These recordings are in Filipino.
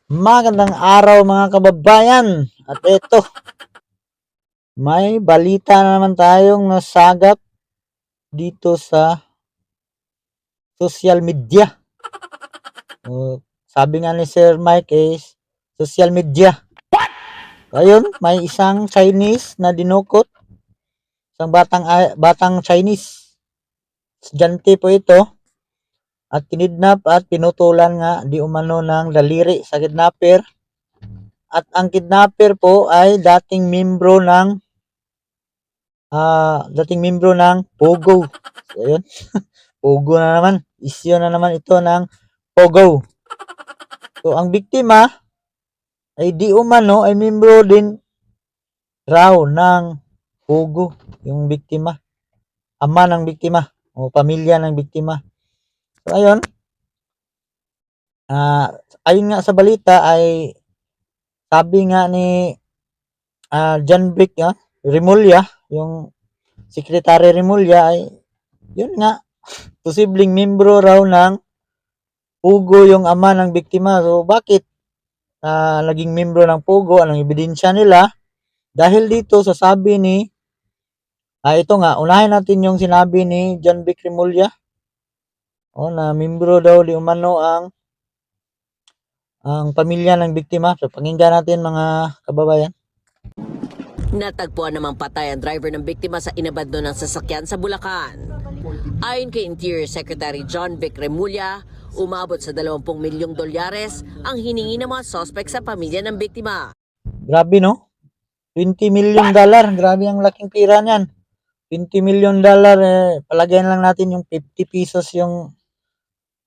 Magandang araw mga kababayan. At ito, may balita na naman tayong nasagap dito sa social media. Sabi nga ni Sir Mike is social media. Ayun, may isang Chinese na dinukot. Isang batang Chinese. Estudyante po ito. At kinidnap at pinutulan nga di umano ng daliri sa kidnapper. At ang kidnapper po ay dating membro ng Pogo. So, ayun. Pogo na naman. Isyo na naman ito ng Pogo. So, ang biktima ay di umano ay membro din raw ng Pogo. Yung biktima. Ama ng biktima. O pamilya ng biktima. So, ayun. Ayun nga sa balita ay sabi nga ni John Brick Remulla, yung Secretary Remulla ay yun nga, posibleng membro raw ng Pugo yung ama ng biktima. So, bakit naging membro ng Pugo? Anong ebidensya nila? Dahil dito, sa sabi ni, ito nga, unahin natin yung sinabi ni John Vic Remulla. Na membro daw di umano ang pamilya ng biktima. So, pakinggan natin mga kababayan. Natagpuan namang patay ang driver ng biktima sa inabando ng sasakyan sa Bulacan. Ayon kay Interior Secretary John Vic Remulla, umabot sa 20 milyong dolyares ang hiningi ng mga suspect sa pamilya ng biktima. Grabe no? $20 million. Grabe ang laking pira niyan. $20 million. Palagyan lang natin yung 50 pesos yung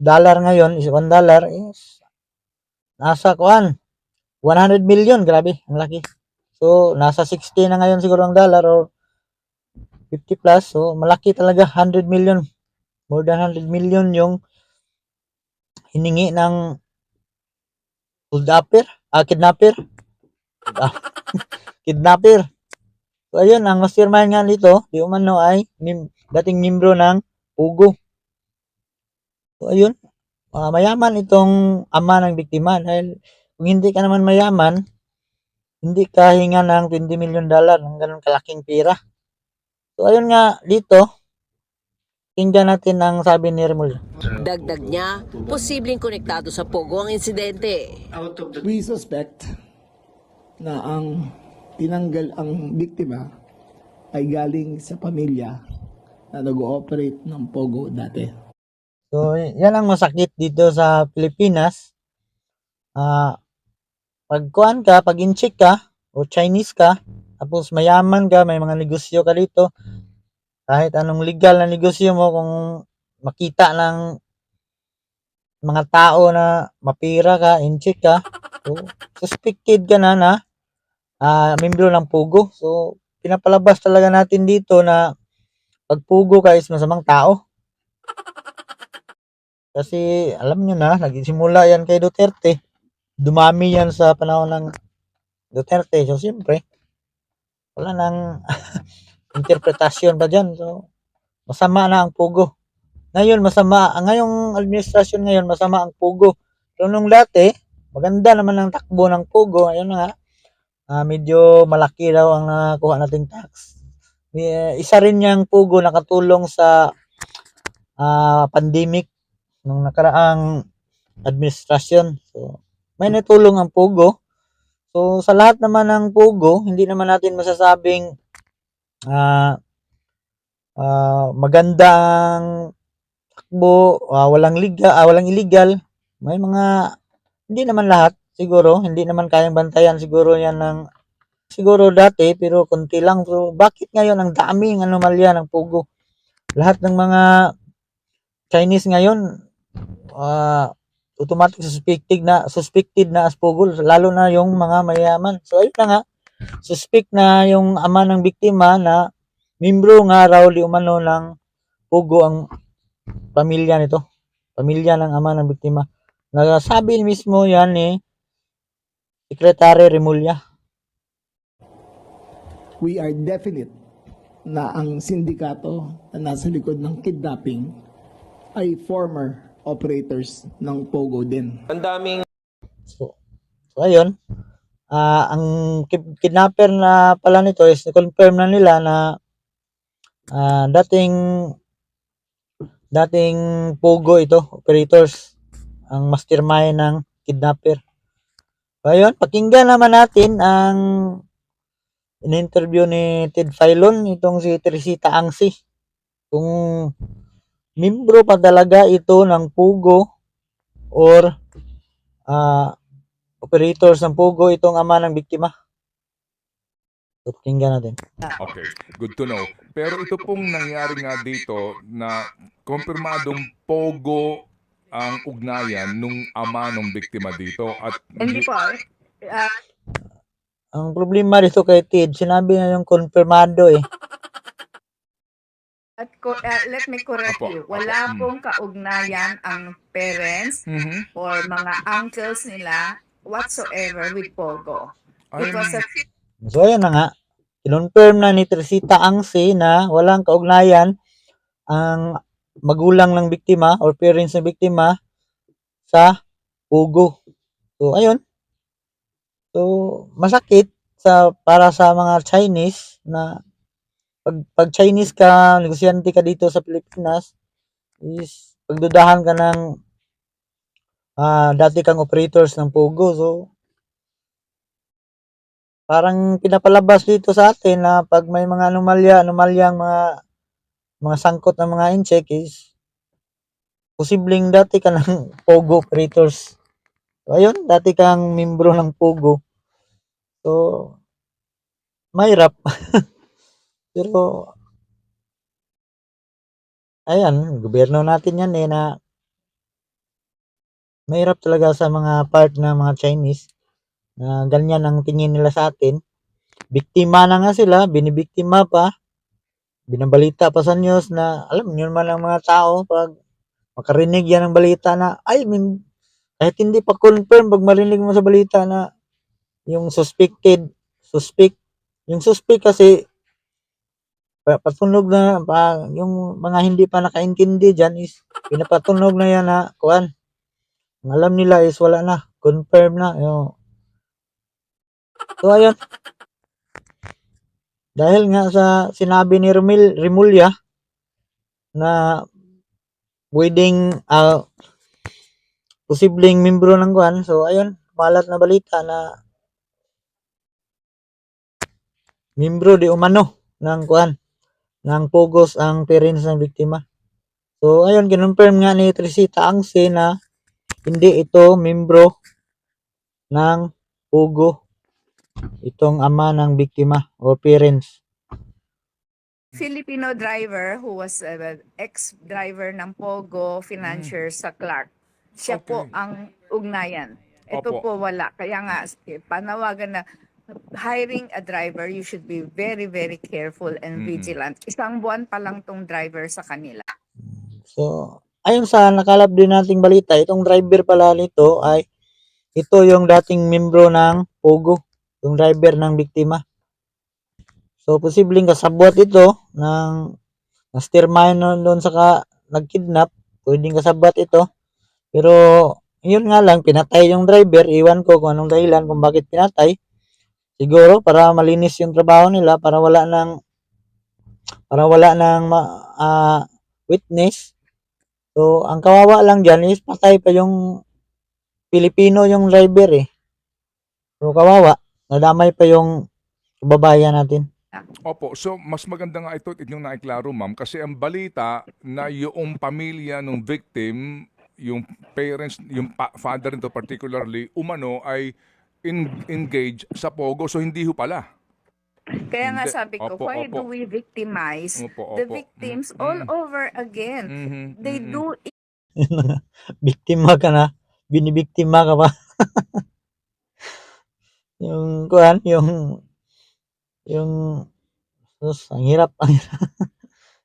dollar ngayon is $1 is nasa 100 million. Grabe, ang laki. So, nasa 60 na ngayon siguro ang dollar or 50 plus. So, malaki talaga. 100 million. More than 100 million yung hiningi ng kidnapper. Kidnapper. So, ayun, ang mastermind nga nito, di umano ay dating membro ng Pugo. So, ayun, mayaman itong ama ng biktima dahil kung hindi ka naman mayaman, hindi ka hinga ng $20 million ng ganun kalaking pira. So, ayun nga dito, tingnan natin ang sabi ni Remulla. Dagdag niya, posibleng konektado sa Pogo ang insidente. We suspect na ang tinanggal ang biktima ay galing sa pamilya na nag-ooperate ng Pogo dati. So, yan ang masakit dito sa Pilipinas. Pag in-check ka, o Chinese ka, tapos mayaman ka, may mga negosyo ka dito, kahit anong legal na negosyo mo, kung makita ng mga tao na mapira ka, in-check ka, so, suspected ka na membro ng Pugo. So, pinapalabas talaga natin dito na pag Pugo ka is masamang tao. Kasi alam nyo na, nagsimula yan kay Duterte. Dumami yan sa panahon ng Duterte. So, siyempre, wala nang interpretasyon pa dyan. So, masama na ang Pugo. Ngayong administrasyon ngayon, masama ang Pugo. So, nung dati, maganda naman ang takbo ng Pugo. Ayun na nga, medyo malaki daw ang nakuha nating tax. Isa rin yung Pugo nakatulong sa pandemic nung nakaraang administrasyon. So, may natulong ang Pugo. So, sa lahat naman ng Pugo, hindi naman natin masasabing magandang takbo, walang illegal. May mga, hindi naman lahat, siguro, hindi naman kayang bantayan siguro yan ng, siguro dati, pero konti lang. So, bakit ngayon ang daming anomalya ng Pugo? Lahat ng mga Chinese ngayon, automatic suspected na as Pugo, lalo na yung mga mayaman. So, ayun na nga, suspect na yung ama ng biktima na membro nga raw di umano ng Pugo ang pamilya nito. Pamilya ng ama ng biktima. Nagsabi mismo yan ni Secretary Remulla. We are definite na ang sindikato na nasa likod ng kidnapping ay former operators ng Pogo din. Ang daming So, So ayun, ang kidnapper na pala nito is confirm na nila na dating Pogo ito, operators, ang mastermind ng kidnapper. So ayun, pakinggan naman natin ang in-interview ni Ted Filon, itong si Teresita Angsi. Kung membro pa talaga ito ng Pogo or operators ng Pogo itong ama ng biktima. So, pakinggan natin. Okay, good to know. Pero ito pong nangyari nga dito na kumpirmadong Pogo ang ugnayan nung ama ng biktima dito at Hindi po. Ang problema dito kay Ted, sinabi na yung konfirmado eh. Let me correct Apo, you. apo. Wala pong kaugnayan ang parents or mga uncles nila whatsoever with Pogo. It was a So ayan na nga, kinonfirm na ni Teresita Angsi na walang kaugnayan ang magulang ng biktima or parents ng biktima sa Pogo. So ayun. So masakit para sa mga Chinese na pag Chinese ka, negosyante ka dito sa Pilipinas, is pagdudahan ka ng dati kang operators ng Pogo. So parang pinapalabas dito sa atin na pag may mga anomalyang mga sangkot ng mga incheck is posibleng dati ka ng Pogo operators. So ayun, dati kang membro ng Pogo. So mahirap. Pero ayan, gobyerno natin yan eh na mahirap talaga sa mga part ng mga Chinese na ganyan ang tingin nila sa atin. Biktima na nga sila, binibiktima pa, binabalita pa sa news na alam nyo naman ang mga tao pag makarinig yan ng balita na kahit hindi pa confirm, pag marinig mo sa balita na yung suspect kasi patunog na yung mga hindi pa nakaintindi dyan is pinapatunog na yan na kuan. Ang alam nila is wala na, confirm na. So ayun. Dahil nga sa sinabi ni Rimulya na pwedeng posibleng membro ng kuan. So ayun, malat na balita na membro di umano ng kuan ng Pogos ang parents ng biktima. So ayun, kinonfirm nga ni Teresita Angsi na hindi ito membro ng Pogo itong ama ng biktima o parents. Filipino driver who was ex-driver ng Pogo financier sa Clark. Siya po Okay. ang ugnayan. Ito Opo. po wala. Kaya nga, panawagan na hiring a driver, you should be very, very careful and vigilant. Isang buwan pa lang tong driver sa kanila. So, ayon sa nakalap din nating balita, itong driver pala nito ay ito yung dating membro ng Pogo, yung driver ng biktima. So, posibleng kasabwat ito ng mastermind doon sa nagkidnap, pwedeng kasabwat ito. Pero, yun nga lang, pinatay yung driver, iwan ko kung anong dahilan kung bakit pinatay. Siguro, para malinis yung trabaho nila, para wala ng witness. So, ang kawawa lang dyan is patay pa yung Pilipino yung driver eh. So, kawawa. Nadamay pa yung kababayan natin. Opo, so mas maganda nga ito inyong naiklaro ma'am kasi ang balita na yung pamilya ng victim, yung parents, yung father nito particularly, umano ay engaged sa Pogo, so hindi ho pala. Kaya nga Hindi. sabi ko, Opo, why opo. do we victimize Opo, the opo. victims all over again? They do Biktima ka na. Binibiktima ka pa. yung kuhan, ang hirap.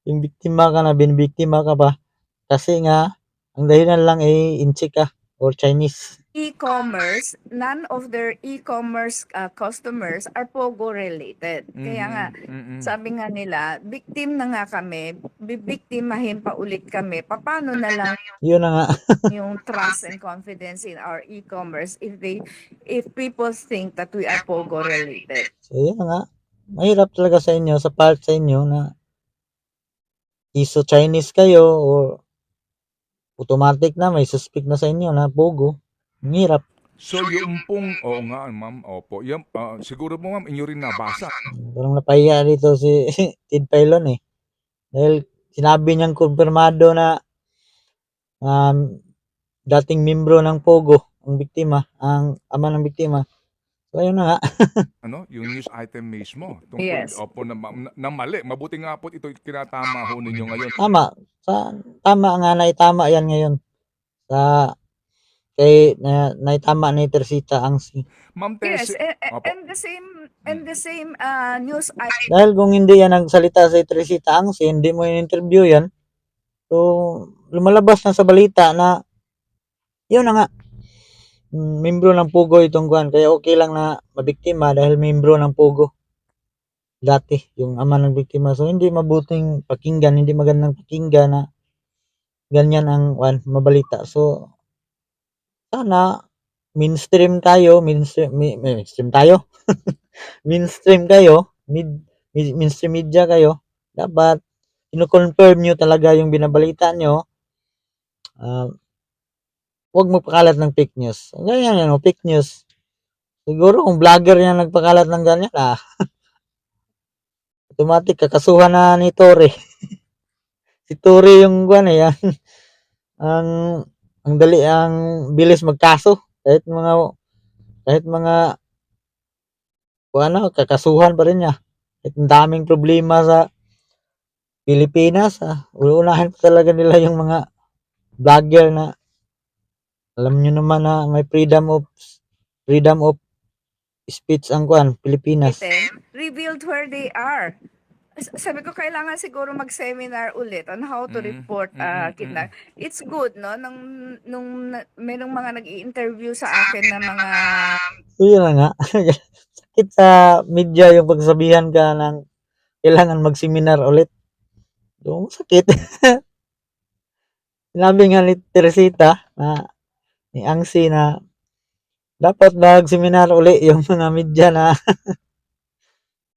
Yung biktima ka na, binibiktima ka pa. Kasi nga, ang dahilan lang ay inchi ka or Chinese. e-commerce, none of their e-commerce customers are Pogo related. Kaya nga, Mhm. sabi nga nila, victim na nga kami, bibiktimahin pa ulit kami. Paano na lang Yun na nga. yung trust and confidence in our e-commerce if people think that we are Pogo related? So, yun na nga. Mahirap talaga sa inyo, sa part sa inyo na iso Chinese kayo or automatic na may suspect na sa inyo na Pogo. Ang hirap. So yung pong, oo nga ma'am, opo. Yan, siguro po ma'am, inyo rin nabasa. Parang napahiya dito si Ted Filon eh. Dahil sinabi niyang kumpirmado na dating membro ng Pogo ang biktima, ang ama ng biktima. So, ayun na nga. Yung news item mismo. Tungkol, Yes. opo, na mali. Mabuti nga po ito kinatama ho ninyo ngayon. Tama nga, naitama yan ngayon. Naitama ni Teresita Angsi. Ma'am Yes, Tessie, opo. and the same news Dahil kung hindi yan nagsalita si Teresita Angsi, hindi mo in-interview yan, so lumalabas na sa balita na yun na nga, membro ng Pogo itong kuhan, kaya okay lang na mabiktima dahil membro ng Pogo dati, yung ama ng biktima. So hindi mabuting pakinggan, hindi magandang pakinggan na ganyan ang mabalita. So sana mainstream tayo, mainstream tayo. Mainstream kayo, mainstream media kayo. Dapat ino-confirm nyo talaga yung binabalita nyo. Huwag magpakalat ng fake news. Ganyan yan, fake news. Siguro kung vlogger yan nagpakalat ng ganyan, automatic kakasuhan na ni Tore. Si Tore yung guwan eh, ang bilis magkaso. Kahit mga kakasuhan pa rin niya. Kahit ang daming problema sa Pilipinas, uunahin pa talaga nila yung mga vlogger na alam nyo naman na may freedom of speech ang Pilipinas. revealed where they are. Sabi ko, kailangan siguro mag-seminar ulit on how to report kidnap. It's good, no? Nung merong mga nag-i-interview sa akin na mga... Yun na nga. Sakit sa media yung pagsabihan ka ng kailangan mag-seminar ulit. Yung sakit. Sinabi nga ni Teresita ni Angsi na dapat mag-seminar uli yung mga media na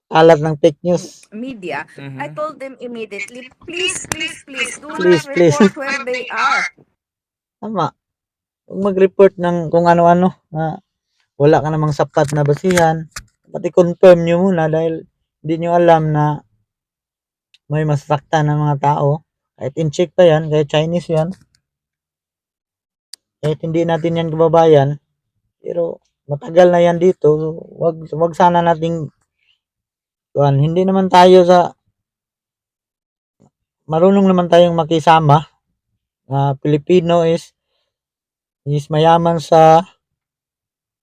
alat ng fake news. Media, I told them immediately, please, do Please, not please. report where they are. Tama. Huwag mag-report ng kung ano-ano na wala ka namang sapat na basihan. Dapat i-confirm nyo muna dahil hindi nyo alam na may masasaktan ng mga tao. Kahit in-check pa yan, kahit Chinese yan. Kahit hindi natin yan kababayan. Pero matagal na yan dito. So, wag sana nating hindi naman tayo marunong naman tayong makisama. Pilipino is mayaman sa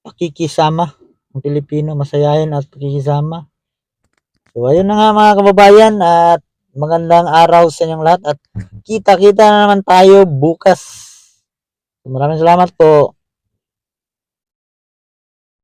pakikisama. Ang Pilipino masayahin at pakikisama. So ayun na nga mga kababayan, at magandang araw sa inyong lahat at kita na naman tayo bukas. So, maraming salamat po.